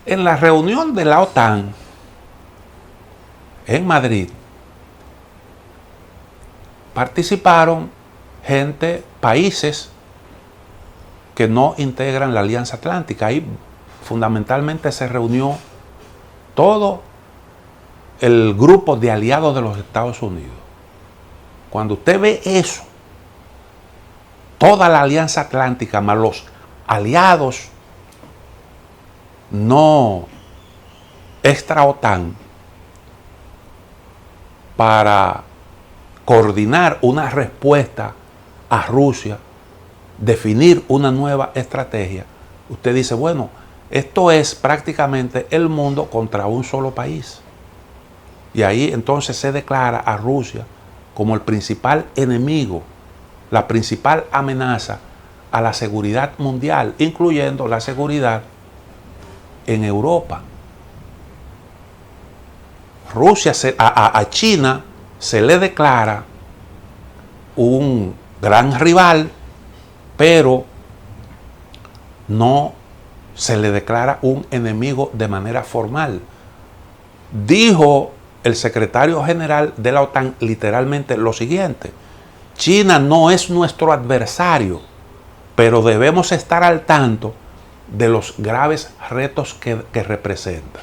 En la reunión de la OTAN en Madrid participaron países que no integran la Alianza Atlántica. Ahí fundamentalmente se reunió todo el grupo de aliados de los Estados Unidos. Cuando usted ve eso, toda la Alianza Atlántica más los aliados no extra OTAN para coordinar una respuesta a Rusia, definir una nueva estrategia, usted dice, bueno, esto es prácticamente el mundo contra un solo país. Y ahí entonces se declara a Rusia como el principal enemigo, la principal amenaza a la seguridad mundial, incluyendo la seguridad en Europa. A China se le declara un gran rival, pero no se le declara un enemigo de manera formal. Dijo el secretario general de la OTAN literalmente lo siguiente: China no es nuestro adversario, pero debemos estar al tanto de los graves retos que representa.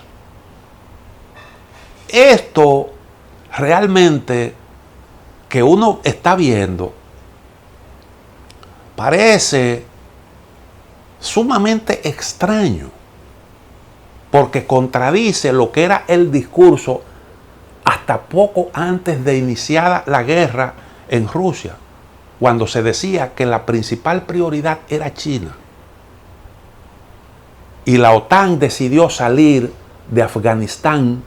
Esto realmente que uno está viendo parece sumamente extraño, porque contradice lo que era el discurso hasta poco antes de iniciada la guerra en Rusia, cuando se decía que la principal prioridad era China. Y la OTAN decidió salir de Afganistán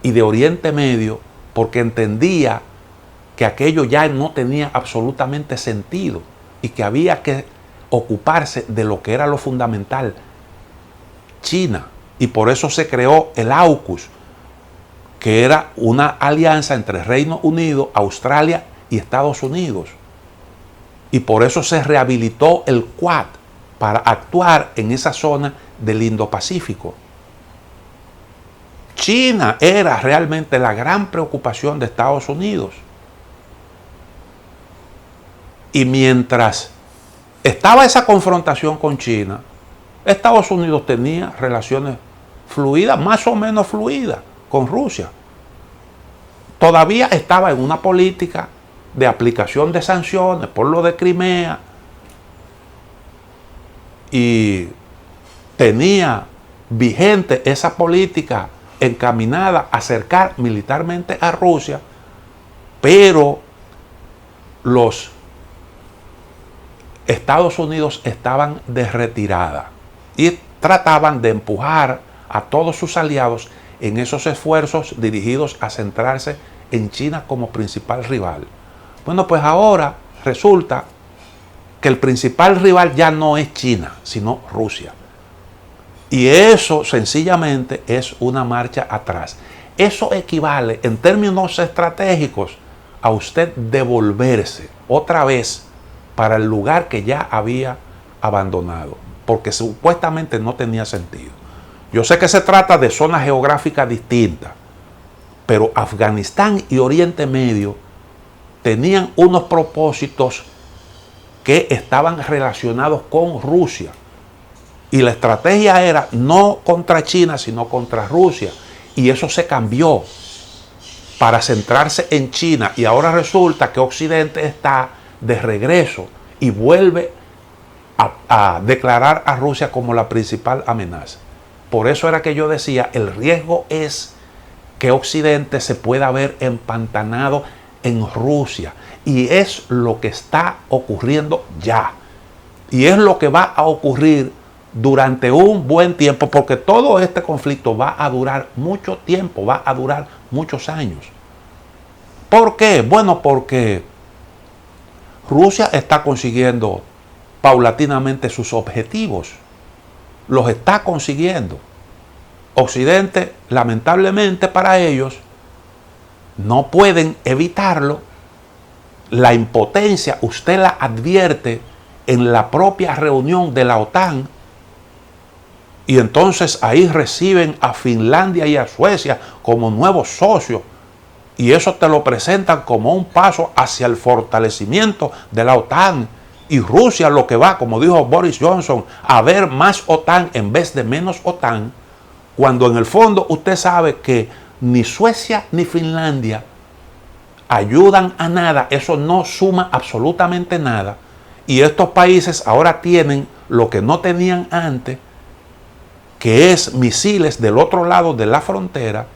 y de Oriente Medio porque entendía que aquello ya no tenía absolutamente sentido y que había que ocuparse de lo que era lo fundamental, China. Y por eso se creó el AUKUS, que era una alianza entre Reino Unido, Australia y Estados Unidos. Y por eso se rehabilitó el Quad para actuar en esa zona del Indo-Pacífico. China era realmente la gran preocupación de Estados Unidos. Y mientras estaba esa confrontación con China, Estados Unidos tenía relaciones fluidas, más o menos fluidas, con Rusia. Todavía estaba en una política de aplicación de sanciones por lo de Crimea y tenía vigente esa política encaminada a acercar militarmente a Rusia, pero los Estados Unidos estaban de retirada y trataban de empujar a todos sus aliados en esos esfuerzos dirigidos a centrarse en China como principal rival. Bueno, pues ahora resulta que el principal rival ya no es China, sino Rusia. Y eso sencillamente es una marcha atrás. Eso equivale en términos estratégicos a usted devolverse otra vez para el lugar que ya había abandonado, porque supuestamente no tenía sentido. Yo sé que se trata de zonas geográficas distintas, pero Afganistán y Oriente Medio tenían unos propósitos que estaban relacionados con Rusia. Y la estrategia era no contra China, sino contra Rusia. Y eso se cambió para centrarse en China. Y ahora resulta que Occidente está de regreso y vuelve a declarar a Rusia como la principal amenaza. Por eso era que yo decía, el riesgo es que Occidente se pueda ver empantanado en Rusia. Y es lo que está ocurriendo ya. Y es lo que va a ocurrir durante un buen tiempo, porque todo este conflicto va a durar mucho tiempo, va a durar muchos años. ¿Por qué? Bueno, porque Rusia está consiguiendo paulatinamente sus objetivos. Los está consiguiendo. Occidente, lamentablemente para ellos, no pueden evitarlo. La impotencia, usted la advierte en la propia reunión de la OTAN, Y entonces ahí reciben a Finlandia y a Suecia como nuevos socios. Y eso te lo presentan como un paso hacia el fortalecimiento de la OTAN. Y Rusia lo que va, como dijo Boris Johnson, a ver más OTAN en vez de menos OTAN, cuando en el fondo usted sabe que ni Suecia ni Finlandia ayudan a nada, eso no suma absolutamente nada. Y estos países ahora tienen lo que no tenían antes, que es misiles del otro lado de la frontera.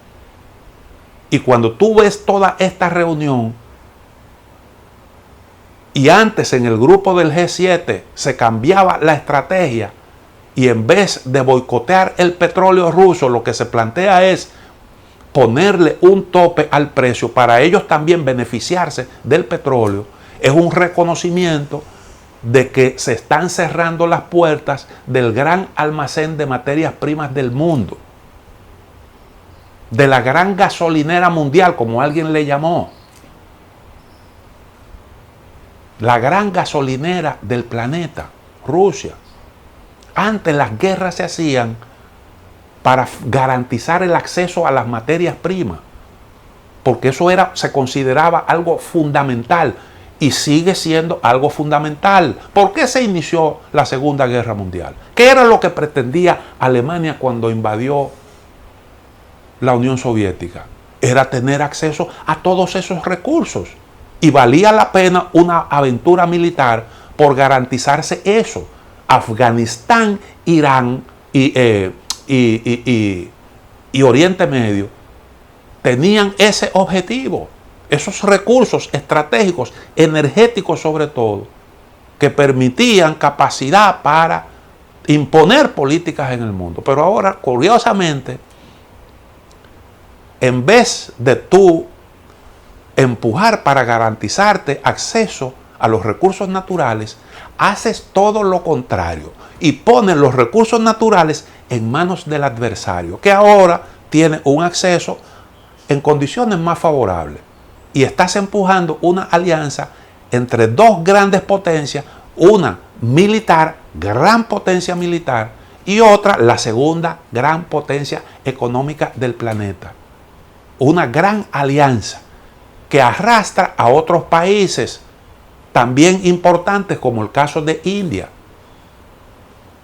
Y cuando tú ves toda esta reunión, y antes en el grupo del G7 se cambiaba la estrategia, y en vez de boicotear el petróleo ruso, lo que se plantea es ponerle un tope al precio para ellos también beneficiarse del petróleo, es un reconocimiento de que se están cerrando las puertas del gran almacén de materias primas del mundo, de la gran gasolinera mundial, como alguien le llamó, la gran gasolinera del planeta, Rusia. Antes las guerras se hacían para garantizar el acceso a las materias primas, porque eso se consideraba algo fundamental y sigue siendo algo fundamental. ¿Por qué se inició la Segunda Guerra Mundial? ¿Qué era lo que pretendía Alemania cuando invadió la Unión Soviética? Era tener acceso a todos esos recursos. Y valía la pena una aventura militar por garantizarse eso. Afganistán, Irán y Oriente Medio tenían ese objetivo. Esos recursos estratégicos, energéticos sobre todo, que permitían capacidad para imponer políticas en el mundo. Pero ahora, curiosamente, en vez de tú empujar para garantizarte acceso a los recursos naturales, haces todo lo contrario y pones los recursos naturales en manos del adversario, que ahora tiene un acceso en condiciones más favorables. Y estás empujando una alianza entre dos grandes potencias, una militar, gran potencia militar, y otra, la segunda gran potencia económica del planeta. Una gran alianza que arrastra a otros países también importantes, como el caso de India.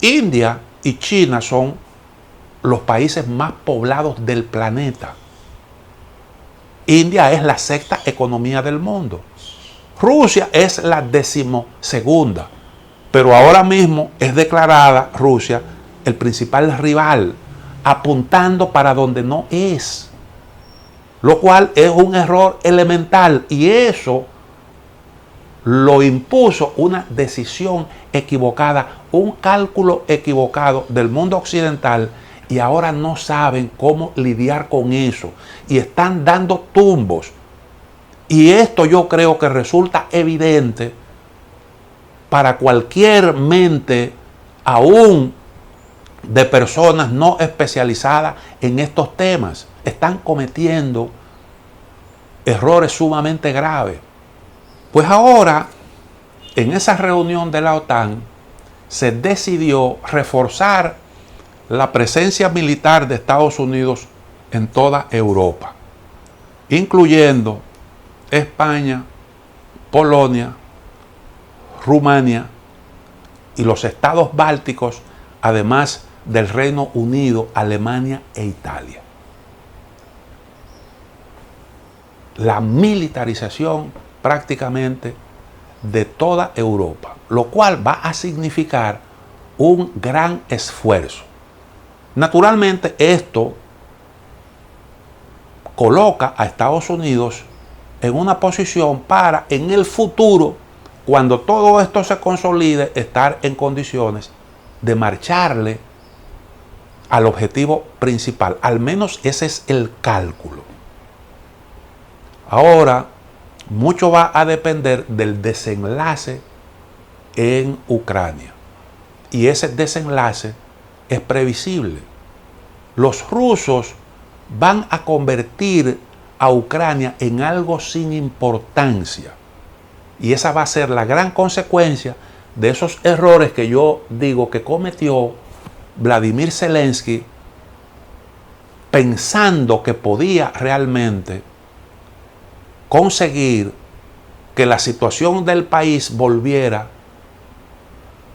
India y China son los países más poblados del planeta. India es la sexta economía del mundo. Rusia es la 12ª, pero ahora mismo es declarada Rusia el principal rival, apuntando para donde no es, lo cual es un error elemental, y eso lo impuso una decisión equivocada, un cálculo equivocado del mundo occidental, y ahora no saben cómo lidiar con eso y están dando tumbos. Y esto yo creo que resulta evidente para cualquier mente, aún de personas no especializadas en estos temas. Están cometiendo errores sumamente graves. Pues ahora, en esa reunión de la OTAN, se decidió reforzar la presencia militar de Estados Unidos en toda Europa, incluyendo España, Polonia, Rumania y los estados bálticos, además del Reino Unido, Alemania e Italia. La militarización prácticamente de toda Europa, lo cual va a significar un gran esfuerzo. Naturalmente, esto coloca a Estados Unidos en una posición para, en el futuro, cuando todo esto se consolide, estar en condiciones de marcharle al objetivo principal. Al menos ese es el cálculo. Ahora, mucho va a depender del desenlace en Ucrania. Y ese desenlace es previsible. Los rusos van a convertir a Ucrania en algo sin importancia. Y esa va a ser la gran consecuencia de esos errores que yo digo que cometió Vladimir Zelensky, pensando que podía realmente conseguir que la situación del país volviera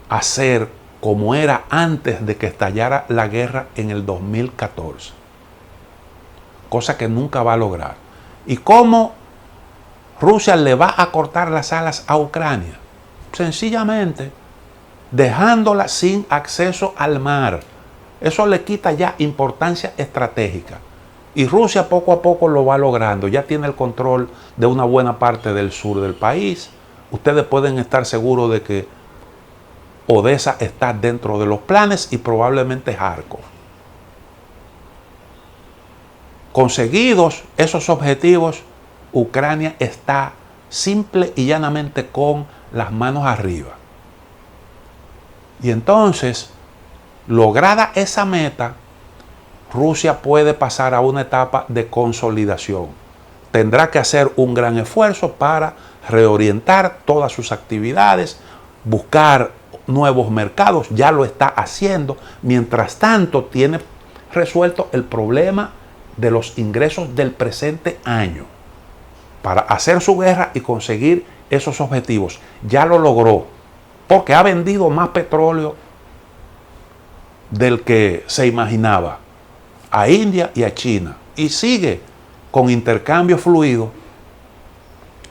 a ser como era antes de que estallara la guerra en el 2014. Cosa que nunca va a lograr. ¿Y cómo Rusia le va a cortar las alas a Ucrania? Sencillamente dejándola sin acceso al mar. Eso le quita ya importancia estratégica. Y Rusia poco a poco lo va logrando. Ya tiene el control de una buena parte del sur del país. Ustedes pueden estar seguros de que Odessa está dentro de los planes y probablemente Kharkov. Conseguidos esos objetivos, Ucrania está simple y llanamente con las manos arriba. Y entonces, lograda esa meta, Rusia puede pasar a una etapa de consolidación. Tendrá que hacer un gran esfuerzo para reorientar todas sus actividades, buscar nuevos mercados, ya lo está haciendo. Mientras tanto, tiene resuelto el problema de los ingresos del presente año para hacer su guerra y conseguir esos objetivos. Ya lo logró, porque ha vendido más petróleo del que se imaginaba a India y a China, y sigue con intercambio fluido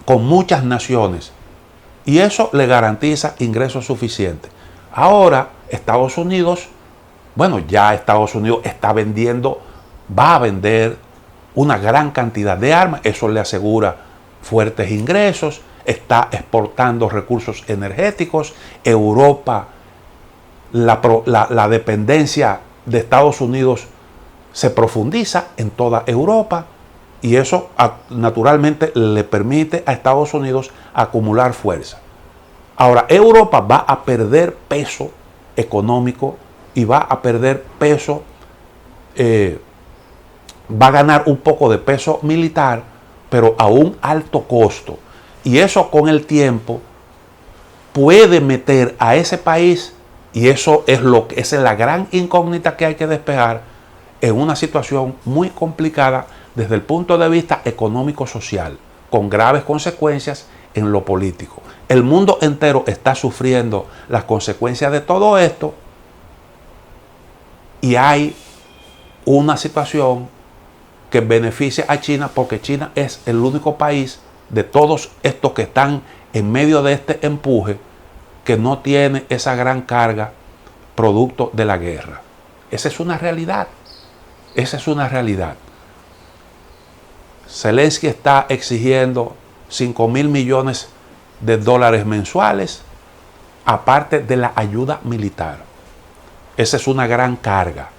con muchas naciones, y eso le garantiza ingresos suficientes. Ahora Estados Unidos, ya Estados Unidos está vendiendo, va a vender una gran cantidad de armas, eso le asegura fuertes ingresos, está exportando recursos energéticos. Europa, la dependencia de Estados Unidos se profundiza en toda Europa, y eso naturalmente le permite a Estados Unidos acumular fuerza. Ahora, Europa va a perder peso económico y va a perder peso, va a ganar un poco de peso militar, pero a un alto costo. Y eso con el tiempo puede meter a ese país, y eso es esa es la gran incógnita que hay que despejar, en una situación muy complicada desde el punto de vista económico-social, con graves consecuencias en lo político. El mundo entero está sufriendo las consecuencias de todo esto, y hay una situación que beneficia a China, porque China es el único país de todos estos que están en medio de este empuje que no tiene esa gran carga producto de la guerra. Esa es una realidad. Esa es una realidad. Zelensky está exigiendo 5.000 millones de dólares mensuales, aparte de la ayuda militar. Esa es una gran carga.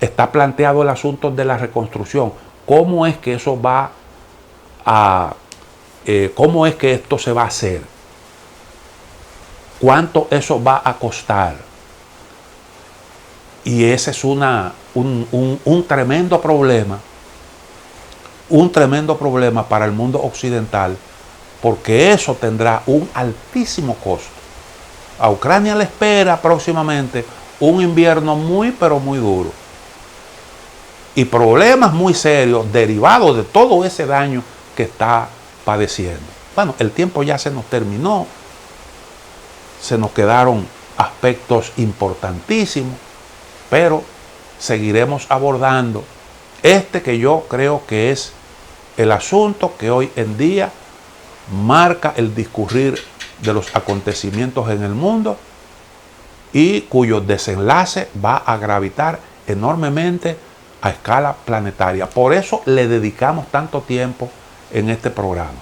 Está planteado el asunto de la reconstrucción. ¿Cómo es que eso va a... cómo es que esto se va a hacer? ¿Cuánto eso va a costar? Y ese es un tremendo problema. Un tremendo problema para el mundo occidental, porque eso tendrá un altísimo costo. A Ucrania le espera próximamente un invierno muy, pero muy duro. Y problemas muy serios derivados de todo ese daño que está padeciendo. Bueno, el tiempo ya se nos terminó. Se nos quedaron aspectos importantísimos, pero seguiremos abordando este que yo creo que es el asunto que hoy en día marca el discurrir de los acontecimientos en el mundo y cuyo desenlace va a gravitar enormemente a escala planetaria. Por eso le dedicamos tanto tiempo en este programa.